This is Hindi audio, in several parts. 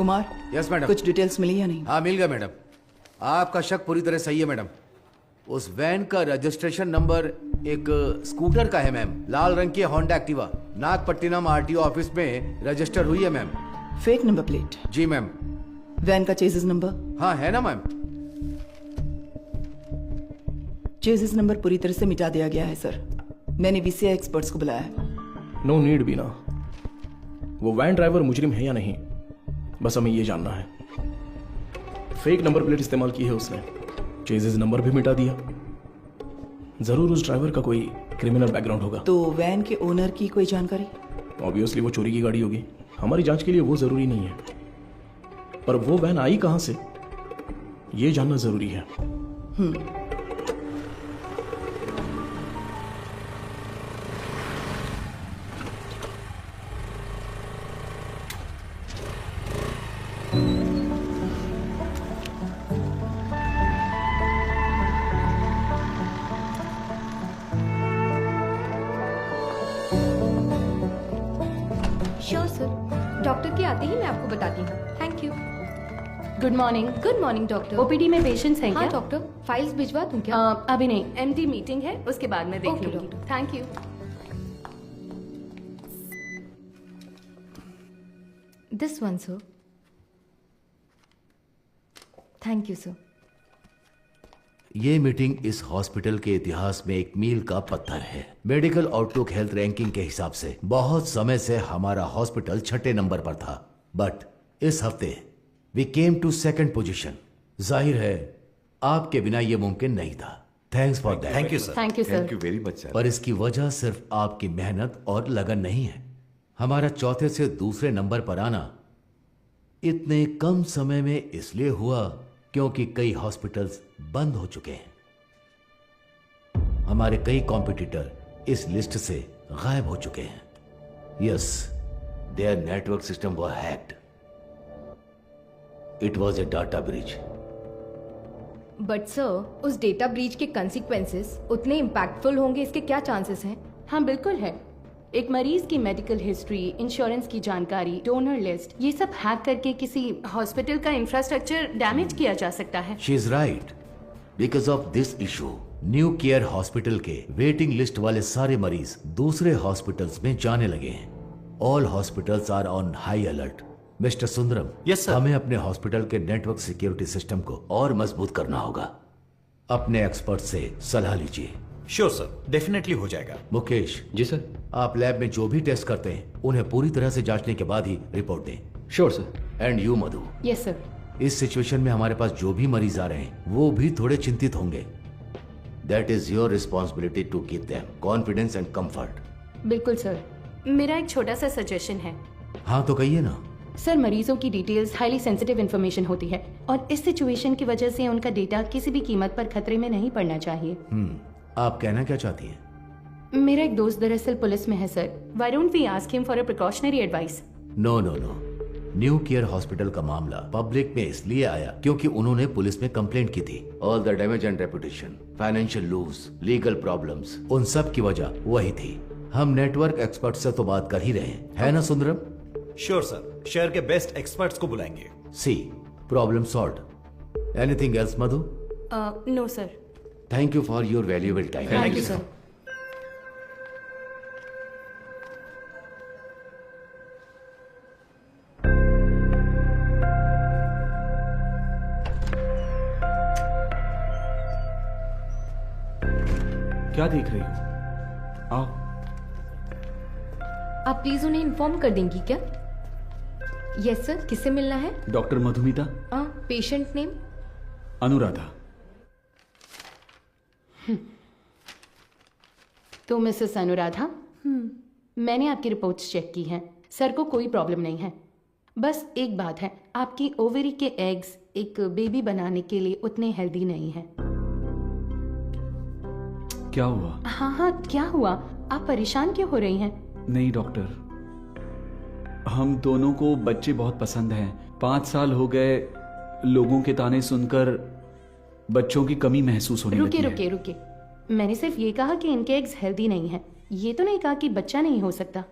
Kumar, yes madam. कुछ डिटेल्स मिली या नहीं? हाँ मिल गया मैडम। आपका शक पूरी तरह सही है मैडम। उस वैन का रजिस्ट्रेशन नंबर एक स्कूटर का है मैम, लाल रंग की Honda Activa, Nagapattinam RTO office में रजिस्टर हुई है मैम। Fake number plate? जी मैम। वैन का चेसिस नंबर? हाँ है ना मैम। चेसिस नंबर पूरी तरह से मिटा दिया गया है सर। मैंने वीसीआई एक्सपर्ट्स को बुलाया है। नो नीड बीना। वो वैन ड्राइवर मुजरिम है या नहीं, बस हमें ये जानना है। फेक नंबर प्लेट इस्तेमाल की है उसने, चेजिस नंबर भी मिटा दिया। जरूर उस ड्राइवर का कोई क्रिमिनल बैकग्राउंड होगा। तो वैन के ओनर की कोई जानकारी? ऑब्वियसली वो चोरी की गाड़ी होगी। हमारी जांच के लिए वो जरूरी नहीं है, पर वो वैन आई कहां से ये जानना जरूरी है। श्योर सर, डॉक्टर के आते ही मैं आपको बताती हूँ। Thank you. Good morning. Good morning doctor. OPD में पेशेंट्स हैं हाँ क्या? डॉक्टर, फाइल्स भिजवा दूं क्या? अभी नहीं, एमडी मीटिंग है, उसके बाद मैं देख ओके, लूंगी। Doctor. Thank you. This one sir. Thank you sir. ये मीटिंग इस हॉस्पिटल के इतिहास में एक मील का पत्थर है। मेडिकल आउटलुक हेल्थ रैंकिंग के हिसाब से बहुत समय से हमारा हॉस्पिटल 6ठे नंबर पर था, बट इस हफ्ते we came to 2nd position. जाहिर है आपके बिना ये मुमकिन नहीं था। Thanks for that. Thank you sir. Thank you sir. Thank you very much sir. पर इसकी वजह सिर्फ आपकी मेहनत और लगन नहीं है। हमारा चौथे से दूसरे नंबर पर आना इतने कम समय में इसलिए हुआ क्योंकि कई हॉस्पिटल्स बंद हो चुके हैं। हमारे कई कॉम्पिटिटर इस लिस्ट से गायब हो चुके हैं। Yes, their network system was hacked. It was a data breach. But sir, उस डेटा ब्रीच के कंसिक्वेंसेस उतने इम्पैक्टफुल होंगे, इसके क्या चांसेस हैं? हाँ बिल्कुल है। एक मरीज की मेडिकल हिस्ट्री, इंश्योरेंस की जानकारी, डोनर लिस्ट, ये सब हैक करके किसी हॉस्पिटल का इंफ्रास्ट्रक्चर डैमेज किया जा सकता है। She is right. Because of this issue new care hospital के वेटिंग लिस्ट वाले सारे मरीज दूसरे हॉस्पिटल्स में जाने लगे हैं। All hospitals are on high alert. Mister Sundaram, Yes, sir. हमें अपने हॉस्पिटल के नेटवर्क सिक्योरिटी सिस्टम को और मजबूत करना होगा। अपने एक्सपर्ट से सलाह लीजिए। श्योर सर, डेफिनेटली हो जाएगा। मुकेश जी सर। आप लैब में जो भी टेस्ट करते हैं उन्हें पूरी तरह से जांचने के बाद ही रिपोर्ट दें। Sure sir. And you Madhu, yes sir. इस सिचुएशन में हमारे पास जो भी मरीज आ रहे हैं वो भी थोड़े चिंतित होंगे। That is your responsibility to give them confidence and comfort. बिल्कुल सर। मेरा एक छोटा सा सजेशन है। हाँ तो कहिए ना। सर, मरीजों की डिटेल्स हाईली सेंसिटिव इंफॉर्मेशन होती है और इस सिचुएशन की वजह से उनका डेटा किसी भी कीमत पर खतरे में नहीं पड़ना चाहिए। आप कहना क्या चाहती हैं? मेरा एक दोस्त दरअसल पुलिस में है sir. Why don't we ask him for a precautionary advice? No no no, new care hospital का मामला पब्लिक में इसलिए आया क्योंकि उन्होंने पुलिस में कंप्लेंट की थी। All the damage and reputation, financial loss, legal problems, उन सब की वजह वही थी। हम नेटवर्क एक्सपर्ट से तो बात कर ही रहे हैं, है ना सुंदरम? श्योर सर, शहर के बेस्ट एक्सपर्ट्स को बुलाएंगे। See, problem solved. Anything else Madhu? No sir. Thank you for your valuable time. Thank you sir. क्या देख रही हो? आओ। आप प्लीज उन्हें इन्फॉर्म कर देंगी क्या? यस सर, किससे मिलना है? Doctor Madhumita. Patient name? Anuradha. तो मिसेस अनुराधा, मैंने आपकी रिपोर्ट्स चेक की हैं। सर को कोई प्रॉब्लम नहीं है। बस एक बात है, आपकी ओवरी के एग्स एक बेबी बनाने के लिए उतने हेल्दी नहीं हैं। क्या हुआ? हाँ, क्या हुआ? आप परेशान क्यों हो रही हैं? नहीं डॉक्टर, हम दोनों को बच्चे बहुत पसंद हैं। 5 साल हो गए लोगों के ताने सुनकर बच्चों की कमी महसूस होने लगी है। रुके। मैंने सिर्फ ये कहा कि इनके एग्स हेल्दी नहीं हैं। ये तो नहीं कहा कि बच्चा नहीं हो सकता।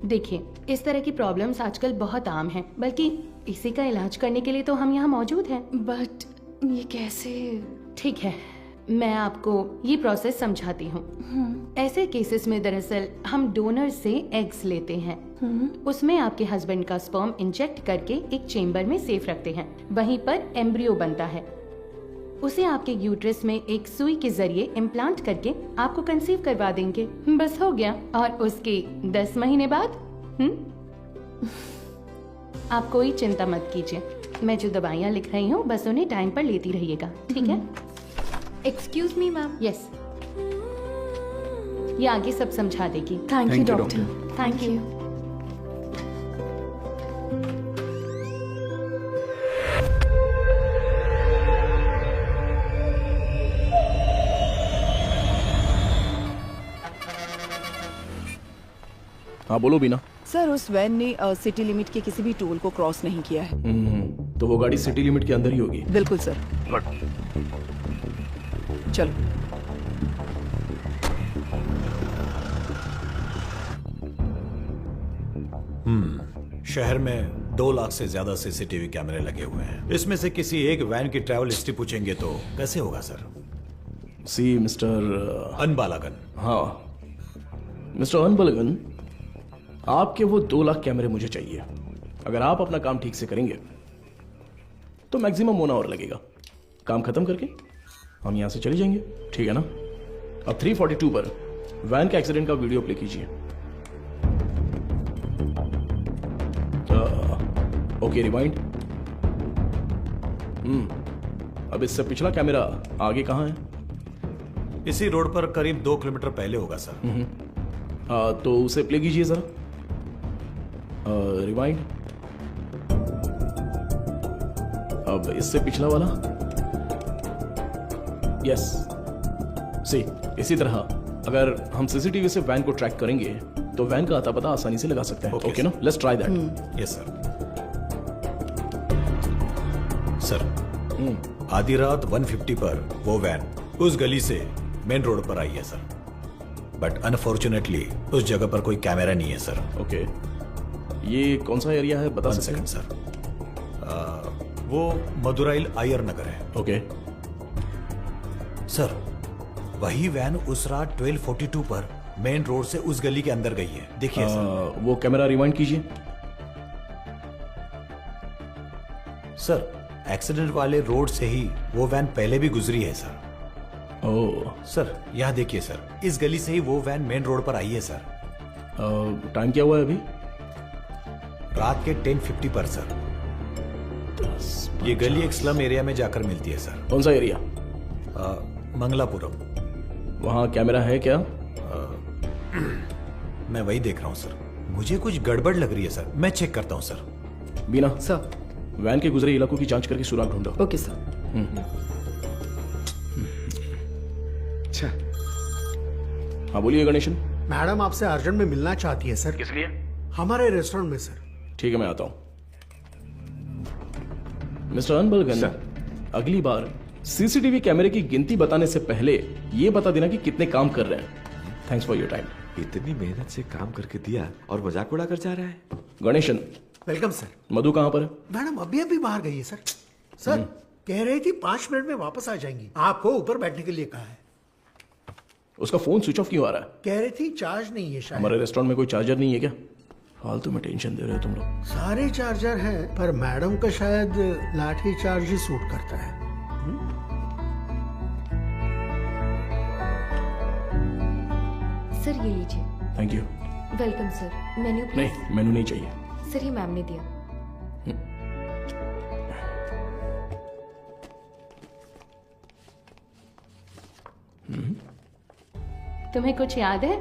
देखिए, इस तरह की प्रॉब्लम्स आजकल बहुत आम हैं, बल्कि इसी का इलाज करने के लिए तो हम यहाँ मौजूद हैं। बट ये कैसे? ठीक है, मैं आपको ये प्रोसेस समझाती हूँ। ऐसे केसेस में दरअसल हम डोनर से एग्स लेते हैं, उसमें आपके हस्बैंड का स्पर्म इंजेक्ट करके एक चेम्बर में सेफ रखते हैं। वहीं पर एम्ब्रियो बनता है, उसे आपके यूट्रस में एक सुई के जरिए इम्प्लांट करके आपको कंसीव करवा देंगे। बस हो गया। और उसके 10 महीने बाद आप कोई चिंता मत कीजिए, मैं जो दवाइयाँ लिख रही हूँ बस उन्हें टाइम पर लेती रहिएगा, ठीक है? Excuse me ma'am. यस, ये आगे सब समझा देगी। Thank you Thank you, doctor. Thank you. हाँ बोलो बीना। सर उस वैन ने सिटी लिमिट के किसी भी टोल को क्रॉस नहीं किया है। तो वो गाड़ी सिटी लिमिट के अंदर ही होगी। बिल्कुल सर। चलो। शहर में 2 लाख से ज्यादा सीसीटीवी कैमरे लगे हुए हैं। इसमें से किसी एक वैन की ट्रैवल हिस्ट्री पूछेंगे तो कैसे होगा सर? सी मिस्टर अनबालागन। हाँ मिस्टर अनबलगन, आपके वो 2 लाख कैमरे मुझे चाहिए। अगर आप अपना काम ठीक से करेंगे तो मैक्सिमम 1 आवर लगेगा। काम खत्म करके हम यहां से चले जाएंगे, ठीक है ना? अब 342 पर वैन के एक्सीडेंट का वीडियो प्ले कीजिए। Okay, rewind. अब इससे पिछला कैमरा आगे कहां है? इसी रोड पर करीब 2 किलोमीटर पहले होगा सर। तो उसे प्ले कीजिए जरा। रिवाइंड। अब इससे पिछला वाला। यस, सी इसी तरह अगर हम सीसीटीवी से वैन को ट्रैक करेंगे तो वैन का अता पता आसानी से लगा सकते हैं। ओके ना? Let's try that. Yes sir. Sir आधी रात 150 पर वो वैन उस गली से मेन रोड पर आई है सर, बट अनफॉर्चुनेटली उस जगह पर कोई कैमरा नहीं है सर। ओके, ये कौन सा एरिया है बता 1 सकते हैं? Second sir. वो मदुराइल आयर नगर है। ओके, सर वही वैन उस रात 1242 पर मेन रोड से उस गली के अंदर गई है। देखिए सर। वो कैमरा रिवाइंड कीजिए। सर एक्सीडेंट वाले रोड से ही वो वैन पहले भी गुजरी है सर। ओह, सर यहाँ देखिए सर, इस गली से ही वो वैन मेन रोड पर आई है सर। टाइम क्या हुआ है अभी? रात के 10:50 पर सर। ये गली एक स्लम एरिया में जाकर मिलती है सर। कौन सा एरिया? मंगलापुरम। वहाँ कैमरा है क्या? मैं वही देख रहा हूँ सर। मुझे कुछ गड़बड़ लग रही है सर, मैं चेक करता हूँ सर। बीना, सर। वैन के गुजरे इलाकों की जांच करके सुराग ढूंढो। Okay sir. अच्छा हाँ बोलिए गणेशन। मैडम आपसे अर्जेंट में मिलना चाहती है सर। किस लिए? हमारे रेस्टोरेंट में सर। ठीक है, मैं आता हूँ। मिस्टर अनबलगन, अगली बार सीसीटीवी कैमरे की गिनती बताने से पहले ये बता देना कि कितने काम कर रहे हैं। Thanks for your time. इतनी मेहनत से काम करके दिया और मजाक उड़ा कर जा रहा है। Ganesan, welcome sir. मधु कहाँ पर है? मैडम अभी अभी बाहर गई है सर। सर कह रही थी 5 मिनट में वापस आ जाएंगी। आपको ऊपर बैठने के लिए कहा है। उसका फोन स्विच ऑफ क्यों आ रहा है? कह रही थी चार्ज नहीं है शायद। हमारे रेस्टोरेंट में कोई चार्जर नहीं है क्या? फालतू में टेंशन दे रहे हो तुम लोग। सारे चार्जर हैं पर मैडम का शायद लाठी चार्ज ही सूट करता है। सर ये लीजिए। Thank you. Welcome sir. Menu please. नहीं, मेनू नहीं चाहिए। सर ये मैम ने दिया। तुम्हें कुछ याद है?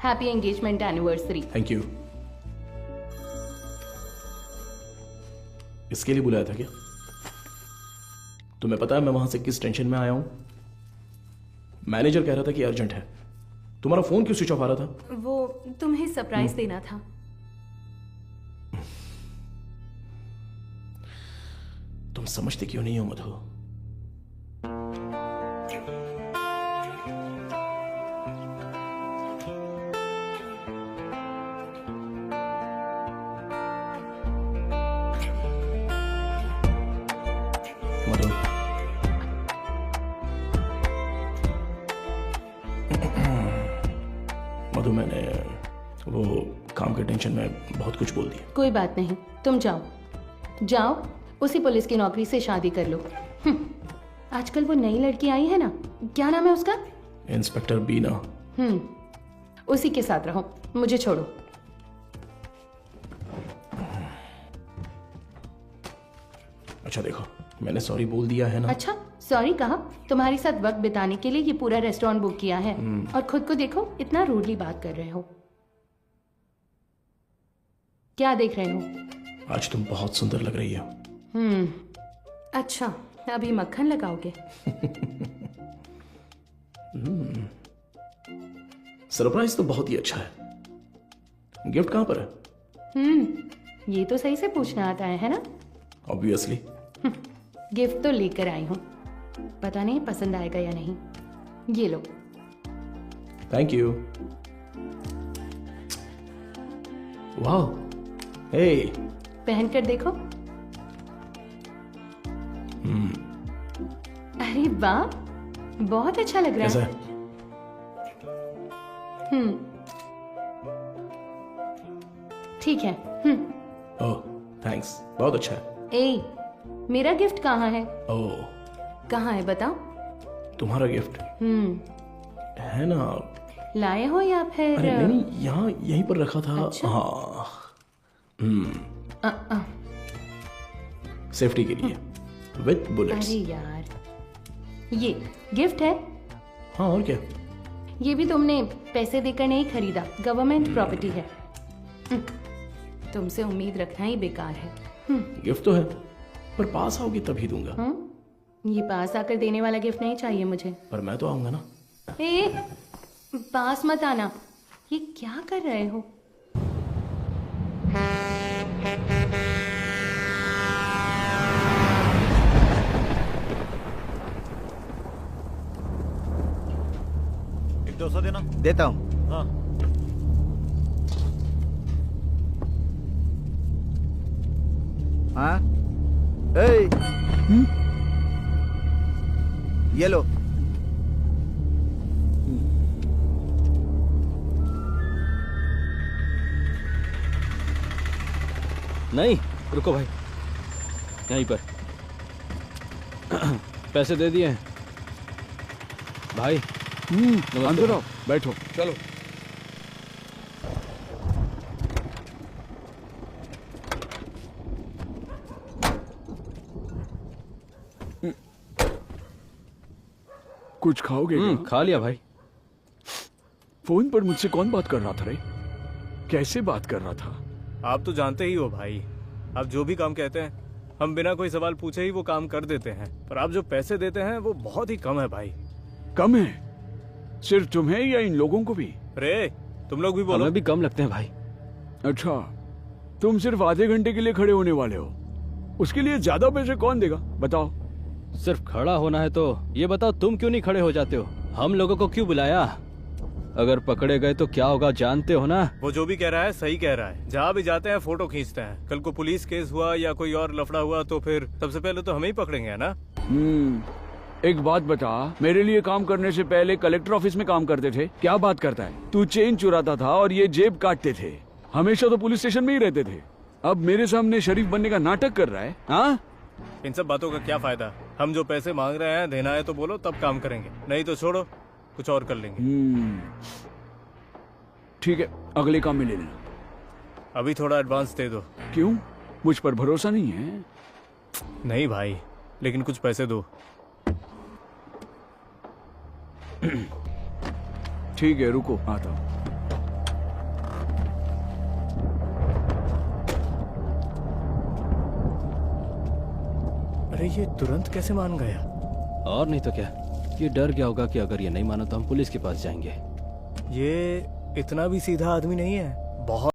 Happy engagement anniversary. Thank you. इसके लिए बुलाया था क्या? तुम्हें पता है मैं वहां से किस टेंशन में आया हूं? मैनेजर कह रहा था कि अर्जेंट है। तुम्हारा फोन क्यों स्विच ऑफ आ रहा था? वो तुम्हें सरप्राइज देना था। तुम समझते क्यों नहीं हो मधु? मधु, मैंने वो काम के टेंशन में बहुत कुछ बोल दिया। कोई बात नहीं, तुम जाओ जाओ, उसी पुलिस की नौकरी से शादी कर लो। आजकल वो नई लड़की आई है ना, क्या नाम है उसका? इंस्पेक्टर बीना। उसी के साथ रहो, मुझे छोड़ो। अच्छा देखो, मैंने सॉरी बोल दिया है ना। अच्छा, सॉरी कहा? तुम्हारे साथ वक्त बिताने के लिए ये पूरा रेस्टोरेंट बुक किया है और खुद को देखो, इतना रूडली बात कर रहे हो। क्या देख रहे हो? आज तुम बहुत सुंदर लग रही हो। अच्छा, अभी मक्खन लगाओगे? सरप्राइज तो बहुत ही अच्छा है। गिफ्ट कहाँ पर है? ये तो सही से पूछना आता है ना? ऑब्वियसली। गिफ्ट तो लेकर आई हूँ, पता नहीं पसंद आएगा या नहीं। ये लो। Thank you. वाह, हे, पहन कर देखो। अरे वाह, बहुत अच्छा लग रहा कैसा है। है? ठीक है। ओह, थैंक्स, बहुत अच्छा है। ए, मेरा गिफ्ट कहाँ है? ओह, कहाँ है बताओ? तुम्हारा गिफ्ट है ना? लाए हो या फिर? अरे नहीं नहीं, यहाँ यहीं पर रखा था। अच्छा? हाँ, सेफ्टी के लिए विथ बुलेट्स। अरे यार, ये गिफ्ट है? हाँ, और क्या? ये भी तुमने पैसे देकर नहीं खरीदा, गवर्नमेंट प्रॉपर्टी है। तुमसे उम्मीद रखना ही बेकार है। गिफ्ट तो है, पर पास आओगी तभी दूंगा। ये पास आकर देने वाला गिफ्ट नहीं चाहिए मुझे। पर मैं तो आऊंगा ना। ए, पास मत आना। ये क्या कर रहे हो? एक 200 देना। देता हूँ। हाँ, हाँ, ए, ये लो। नहीं, रुको भाई, यहीं पर पैसे दे दिए हैं भाई। अंदर आओ, बैठो। चलो। कुछ खाओगे क्या? खा लिया भाई। फोन पर मुझसे कौन बात कर रहा था रे? कैसे बात कर रहा था? आप तो जानते ही हो भाई, आप जो भी काम कहते हैं हम बिना कोई सवाल पूछे ही वो काम कर देते हैं, पर आप जो पैसे देते हैं वो बहुत ही कम है भाई। कम है? सिर्फ तुम्हें या इन लोगों को भी? रे, तुम लोग भी बोलो। हमें भी कम लगते हैं भाई। अच्छा, तुम सिर्फ आधे घंटे के लिए खड़े होने वाले हो, उसके लिए ज्यादा पैसे कौन देगा बताओ? सिर्फ खड़ा होना है तो ये बताओ, तुम क्यों नहीं खड़े हो जाते हो? हम लोगों को क्यों बुलाया? अगर पकड़े गए तो क्या होगा जानते हो ना? वो जो भी कह रहा है सही कह रहा है। जहाँ भी जाते हैं फोटो खींचते हैं। कल को पुलिस केस हुआ या कोई और लफड़ा हुआ तो फिर सबसे पहले तो हमें ही पकड़ेंगे, है ना? एक बात बता, मेरे लिए काम करने से पहले कलेक्टर ऑफिस में काम करते थे। क्या बात करता है? तू चेन चुराता था और ये जेब काटते थे। हमेशा तो पुलिस स्टेशन में ही रहते थे। अब मेरे सामने शरीफ बनने का नाटक कर रहा है। हाँ, इन सब बातों का क्या फायदा? हम जो पैसे मांग रहे हैं देना है तो बोलो, तब काम करेंगे, नहीं तो छोड़ो, कुछ और कर लेंगे। ठीक है, अगले काम में ले लेना। अभी थोड़ा एडवांस दे दो। क्यों? मुझ पर भरोसा नहीं है? नहीं भाई, लेकिन कुछ पैसे दो। ठीक है, रुको, आता हूँ। अरे ये तुरंत कैसे मान गया? और नहीं तो क्या, ये डर गया होगा कि अगर ये नहीं माना तो हम पुलिस के पास जाएंगे। ये इतना भी सीधा आदमी नहीं है, बहुत